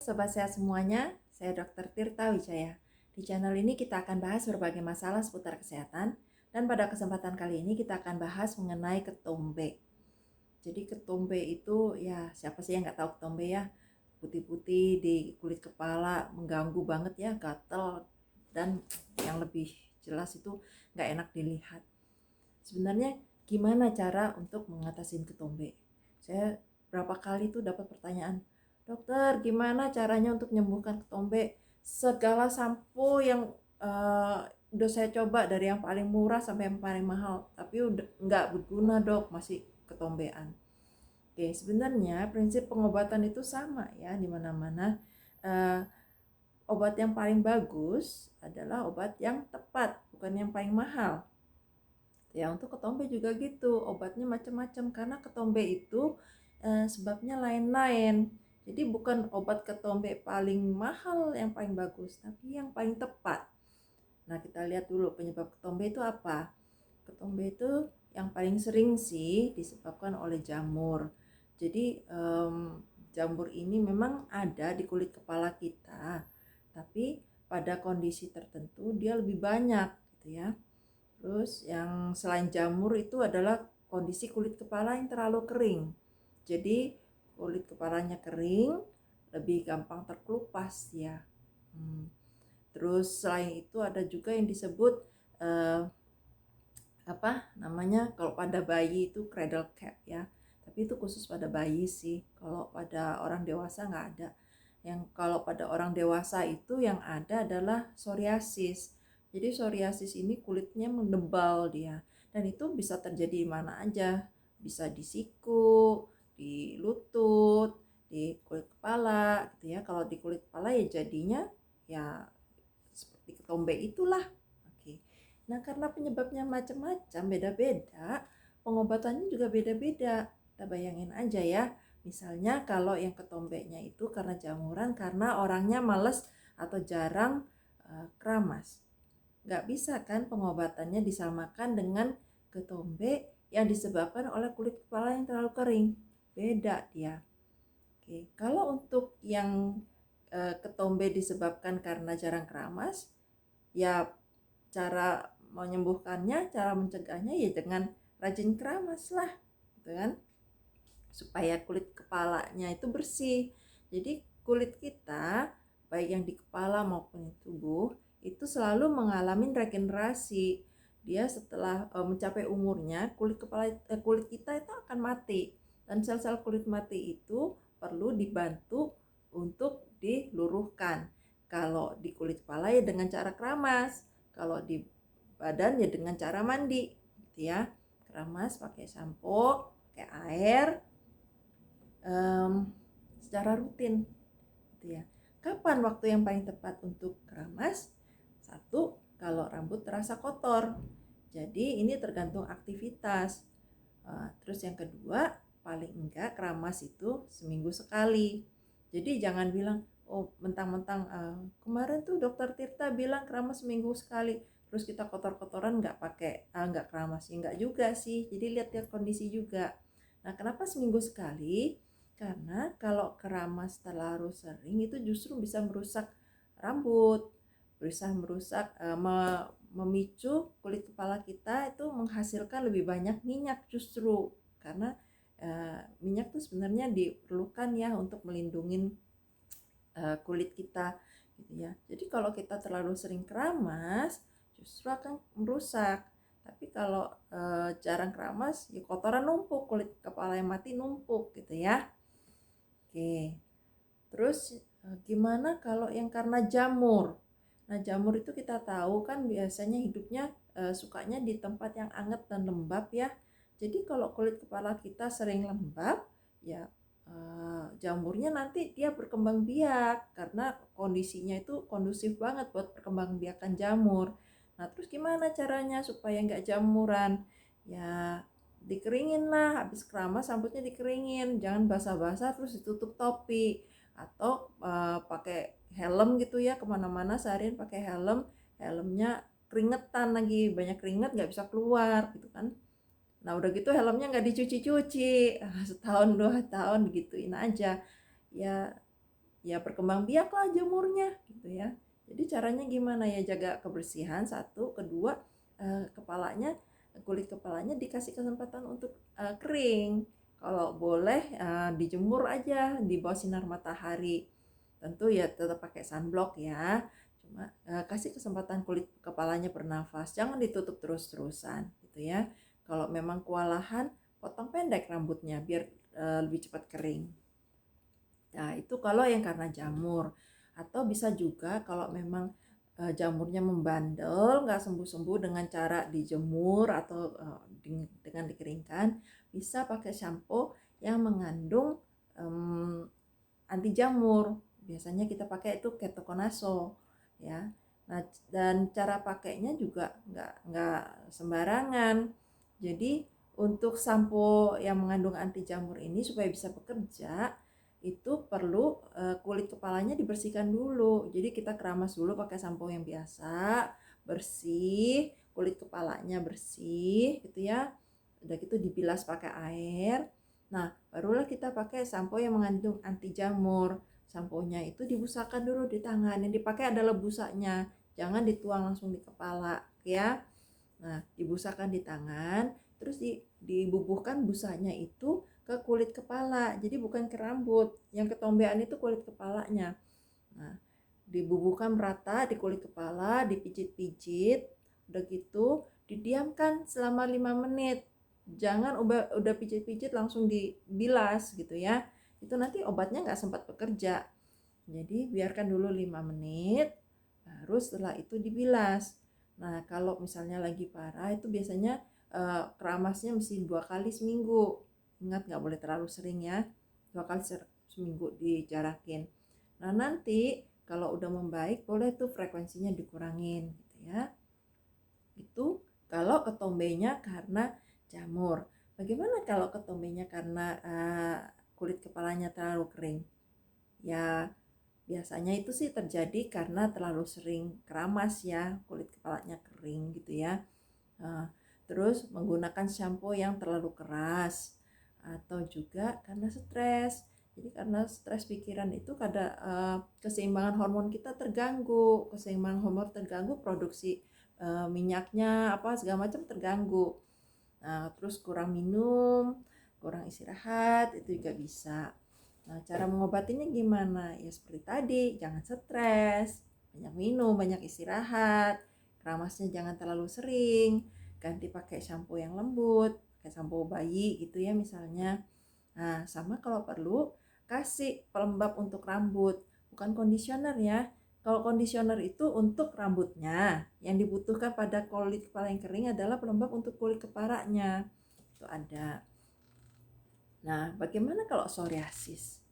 Sobat sehat semuanya, saya Dr. Tirta Wijaya. Di channel ini kita akan bahas berbagai masalah seputar kesehatan, dan pada kesempatan kali ini kita akan bahas mengenai ketombe. Jadi ketombe itu ya siapa sih yang nggak tahu ketombe ya? Putih-putih di kulit kepala, mengganggu banget ya, gatel, dan yang lebih jelas itu nggak enak dilihat. Sebenarnya gimana cara untuk mengatasi ketombe? Saya berapa kali tuh dapat pertanyaan, dokter gimana caranya untuk menyembuhkan ketombe? Segala sampo yang udah saya coba dari yang paling murah sampai yang paling mahal, tapi udah nggak berguna dok, masih ketombean. Oke, sebenarnya prinsip pengobatan itu sama ya di mana-mana. Obat yang paling bagus adalah obat yang tepat, bukan yang paling mahal. Ya, untuk ketombe juga gitu, obatnya macam-macam karena ketombe itu sebabnya lain-lain. Jadi bukan obat ketombe paling mahal yang paling bagus, tapi yang paling tepat. Nah, kita lihat dulu penyebab ketombe itu apa. Ketombe itu yang paling sering sih disebabkan oleh jamur. Jadi jamur ini memang ada di kulit kepala kita, tapi pada kondisi tertentu dia lebih banyak gitu ya. Terus yang selain jamur itu adalah kondisi kulit kepala yang terlalu kering. Jadi kulit kepalanya kering, lebih gampang terkelupas ya. Terus selain itu ada juga yang disebut kalau pada bayi itu cradle cap ya. Tapi itu khusus pada bayi sih. Kalau pada orang dewasa nggak ada. Yang kalau pada orang dewasa itu yang ada adalah psoriasis. Jadi psoriasis ini kulitnya menebal dia, dan itu bisa terjadi di mana aja. Bisa di siku, di lutut, di kulit kepala gitu ya. Kalau di kulit kepala ya jadinya ya seperti ketombe itulah. Oke. Nah, karena penyebabnya macam-macam, beda-beda, pengobatannya juga beda-beda. Kita bayangin aja ya. Misalnya kalau yang ketombenya itu karena jamuran, karena orangnya males atau jarang keramas. Nggak bisa kan pengobatannya disamakan dengan ketombe yang disebabkan oleh kulit kepala yang terlalu kering. Beda dia. Oke, kalau untuk yang ketombe disebabkan karena jarang keramas, ya cara menyembuhkannya, cara mencegahnya ya dengan rajin keramas lah, gitu kan, supaya kulit kepalanya itu bersih. Jadi kulit kita baik yang di kepala maupun di tubuh itu selalu mengalami regenerasi. Dia setelah mencapai umurnya, kulit kita itu akan mati, dan sel-sel kulit mati itu perlu dibantu untuk diluruhkan. Kalau di kulit kepala ya dengan cara keramas, kalau di badan ya dengan cara mandi gitu ya. Keramas pakai sampo, pakai air secara rutin gitu ya. Kapan waktu yang paling tepat untuk keramas? Satu, kalau rambut terasa kotor. Jadi ini tergantung aktivitas. Terus yang kedua, paling enggak keramas itu seminggu sekali. Jadi jangan bilang, oh mentang-mentang kemarin tuh dokter Tirta bilang keramas seminggu sekali, terus kita kotor-kotoran nggak keramas, ya nggak juga sih. Jadi lihat-lihat kondisi juga. Nah, kenapa seminggu sekali? Karena kalau keramas terlalu sering itu justru bisa merusak rambut, bisa merusak memicu kulit kepala kita itu menghasilkan lebih banyak minyak justru, karena minyak itu sebenarnya diperlukan ya untuk melindungi kulit kita gitu ya. Jadi kalau kita terlalu sering keramas justru akan merusak. Tapi kalau jarang keramas ya kotoran numpuk, kulit kepala yang mati numpuk gitu ya. Oke. Terus gimana kalau yang karena jamur? Nah, jamur itu kita tahu kan biasanya hidupnya sukanya di tempat yang hangat dan lembab ya. Jadi kalau kulit kepala kita sering lembab, ya jamurnya nanti dia berkembang biak karena kondisinya itu kondusif banget buat perkembangbiakan jamur. Nah, terus gimana caranya supaya nggak jamuran? Ya dikeringin lah, habis keramas rambutnya dikeringin, jangan basah-basah terus ditutup topi, atau pakai helm gitu ya, kemana-mana seharian pakai helmnya keringetan lagi, banyak keringet nggak bisa keluar gitu kan. Nah udah gitu helmnya nggak dicuci-cuci, setahun 2 tahun gituin aja ya. ya berkembang biaklah jamurnya gitu ya. Jadi caranya gimana ya, jaga kebersihan satu, kedua kulit kepalanya dikasih kesempatan untuk kering. Kalau boleh dijemur aja di bawah sinar matahari. Tentu ya tetap pakai sunblock ya. Cuma kasih kesempatan kulit kepalanya bernafas, jangan ditutup terus-terusan gitu ya. Kalau memang kewalahan, potong pendek rambutnya biar lebih cepat kering. Nah, itu kalau yang karena jamur. Atau bisa juga kalau memang jamurnya membandel, nggak sembuh-sembuh dengan cara dijemur atau dengan dikeringkan, bisa pakai shampoo yang mengandung anti jamur. Biasanya kita pakai itu ketoconazole ya. Nah, dan cara pakainya juga nggak sembarangan. Jadi untuk sampo yang mengandung anti jamur ini supaya bisa bekerja, itu perlu kulit kepalanya dibersihkan dulu. Jadi kita keramas dulu pakai sampo yang biasa, bersih, kulit kepalanya bersih gitu ya. Udah gitu dibilas pakai air. Nah, barulah kita pakai sampo yang mengandung anti jamur. Samponya itu dibusakan dulu di tangan. Yang dipakai adalah busanya. Jangan dituang langsung di kepala ya. Nah, dibusakan di tangan, terus dibubuhkan busanya itu ke kulit kepala. Jadi bukan ke rambut. Yang ketombean itu kulit kepalanya. Nah, dibubuhkan merata di kulit kepala, dipijit-pijit. Udah gitu, didiamkan selama 5 menit. Jangan udah pijit-pijit langsung dibilas gitu ya. Itu nanti obatnya nggak sempat bekerja. Jadi biarkan dulu 5 menit, baru setelah itu dibilas. Nah, kalau misalnya lagi parah itu biasanya keramasnya mesti 2 kali seminggu. Ingat nggak boleh terlalu sering ya. 2 kali seminggu dijarakin. Nah, nanti kalau udah membaik boleh tuh frekuensinya dikurangin gitu ya. Itu kalau ketombenya karena jamur. Bagaimana kalau ketombenya karena kulit kepalanya terlalu kering? Ya, biasanya itu sih terjadi karena terlalu sering keramas ya, kulit kepalanya kering gitu ya. Terus menggunakan shampoo yang terlalu keras, atau juga karena stres. Jadi karena stres pikiran itu keseimbangan hormon kita terganggu, produksi minyaknya apa segala macam terganggu. Nah, terus kurang minum, kurang istirahat itu juga bisa. Nah, cara mengobatinya gimana? Ya seperti tadi, jangan stres, banyak minum, banyak istirahat, keramasnya jangan terlalu sering, ganti pakai shampoo yang lembut, pakai shampoo bayi gitu ya misalnya. Nah, sama kalau perlu kasih pelembab untuk rambut, bukan conditioner ya. Kalau conditioner itu untuk rambutnya, yang dibutuhkan pada kulit kepala yang kering adalah pelembab untuk kulit kepalanya. Itu ada. Nah, bagaimana kalau psoriasis?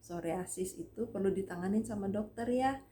Psoriasis itu perlu ditanganin sama dokter ya.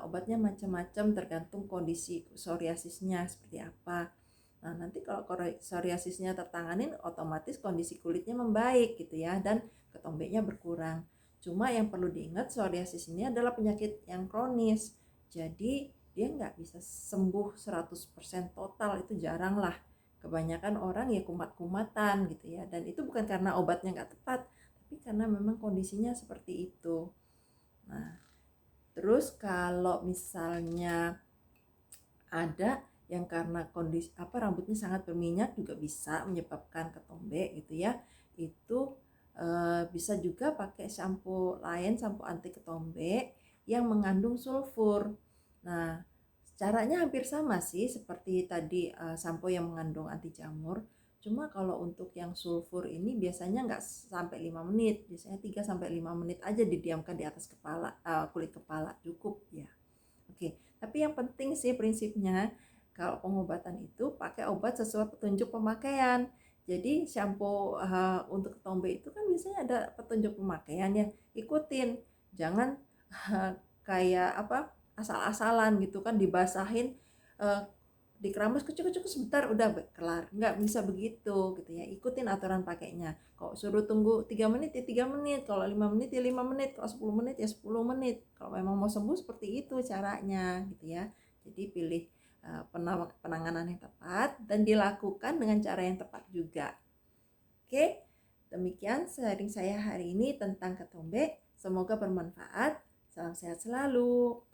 Obatnya macam-macam tergantung kondisi psoriasisnya seperti apa. Nah, nanti kalau psoriasisnya tertanganin, otomatis kondisi kulitnya membaik gitu ya, dan ketombenya berkurang. Cuma yang perlu diingat, psoriasis ini adalah penyakit yang kronis. Jadi dia nggak bisa sembuh 100% total, itu jarang lah. Kebanyakan orang ya kumat-kumatan gitu ya, dan itu bukan karena obatnya nggak tepat, tapi karena memang kondisinya seperti itu. Nah, terus kalau misalnya ada yang karena kondisi rambutnya sangat berminyak juga bisa menyebabkan ketombe gitu ya. Itu bisa juga pakai shampoo lain, shampoo anti ketombe yang mengandung sulfur. Nah, caranya hampir sama sih seperti tadi shampoo yang mengandung anti jamur. Cuma kalau untuk yang sulfur ini biasanya nggak sampai 5 menit, biasanya 3-5 menit aja didiamkan di atas kulit kepala cukup ya. Oke, tapi yang penting sih prinsipnya kalau pengobatan itu pakai obat sesuai petunjuk pemakaian. Jadi shampoo untuk ketombe itu kan biasanya ada petunjuk pemakaian ya, ikutin. Jangan kayak asal-asalan gitu kan, dibasahin, dikeramas kucuk-kucuk sebentar udah kelar. Nggak bisa begitu gitu ya, ikutin aturan pakainya. Kalau suruh tunggu 3 menit ya 3 menit, kalau 5 menit ya 5 menit, kalau 10 menit ya 10 menit. Kalau memang mau sembuh seperti itu caranya gitu ya. Jadi pilih penanganan yang tepat dan dilakukan dengan cara yang tepat juga. Oke, demikian sharing saya hari ini tentang ketombe. Semoga bermanfaat. Salam sehat selalu.